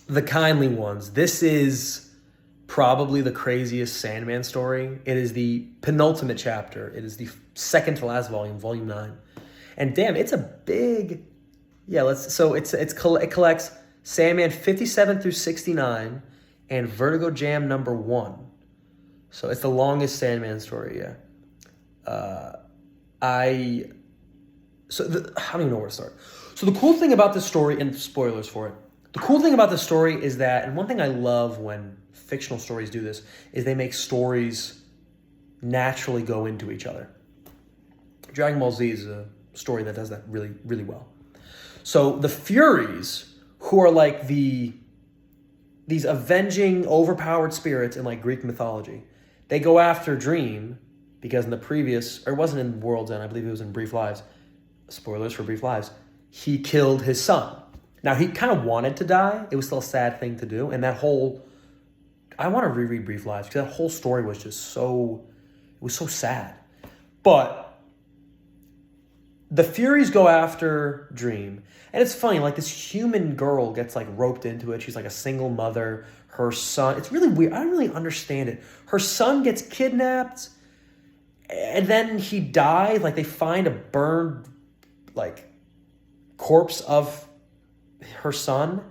the kindly ones. This is probably the craziest Sandman story. It is the penultimate chapter. It is the second to last volume, volume 9. And damn, it's a big, yeah. It collects Sandman 57 through 69 and Vertigo Jam number 1. So it's the longest Sandman story. Yeah. I don't even know where to start. So the cool thing about this story, and spoilers for it, the cool thing about this story is that, and one thing I love when fictional stories do this, is they make stories naturally go into each other. Dragon Ball Z is a story that does that really, really well. So the Furies, who are like these avenging, overpowered spirits in like Greek mythology, they go after Dream because in the previous, or it wasn't in World's End, I believe it was in Brief Lives, spoilers for Brief Lives, he killed his son. Now, he kind of wanted to die. It was still a sad thing to do. And that whole, I want to reread Brief Lives because that whole story was just so, it was so sad. But the Furies go after Dream. And it's funny, like this human girl gets like roped into it. She's like a single mother. Her son, it's really weird. I don't really understand it. Her son gets kidnapped and then he dies. Like they find a burned like corpse of her son.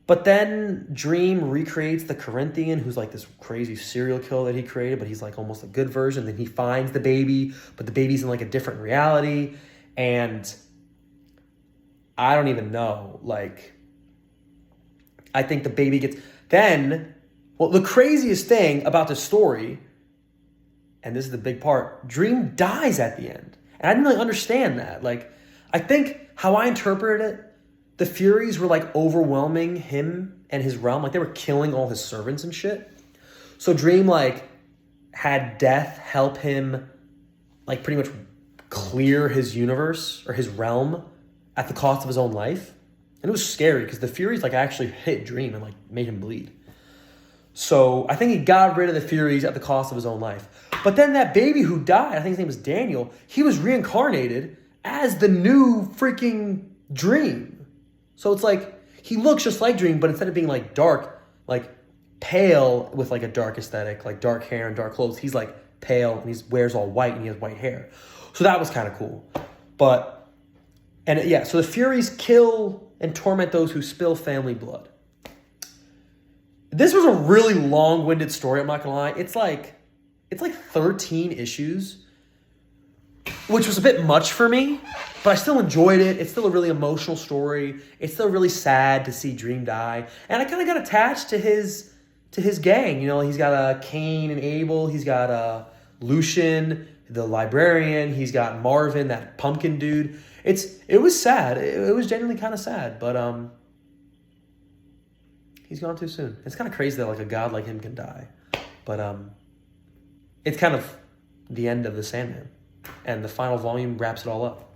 But then Dream recreates the Corinthian, who's like this crazy serial killer that he created, but he's like almost a good version. Then he finds the baby, but the baby's in like a different reality. And I don't even know. Like, I think the baby gets... Then, well, the craziest thing about this story, and this is the big part, Dream dies at the end. And I didn't really understand that. Like, I think how I interpreted it, the Furies were like overwhelming him and his realm. Like they were killing all his servants and shit. So Dream like had death help him like pretty much clear his universe or his realm at the cost of his own life. And it was scary because the Furies like actually hit Dream and like made him bleed. So I think he got rid of the Furies at the cost of his own life. But then that baby who died, I think his name was Daniel, he was reincarnated as the new freaking Dream. So it's like, he looks just like Dream, but instead of being like dark, like pale with like a dark aesthetic, like dark hair and dark clothes, he's like pale and he wears all white and he has white hair. So that was kind of cool. But, and yeah, so the Furies kill and torment those who spill family blood. This was a really long-winded story, I'm not gonna lie. It's like 13 issues, which was a bit much for me, but I still enjoyed it. It's still a really emotional story. It's still really sad to see Dream die. And I kind of got attached to his gang. You know, he's got Cain and Abel. He's got Lucian, the librarian. He's got Marvin, that pumpkin dude. It was sad. It was genuinely kind of sad, but he's gone too soon. It's kind of crazy that like a god like him can die. But it's kind of the end of the Sandman. And the final volume wraps it all up.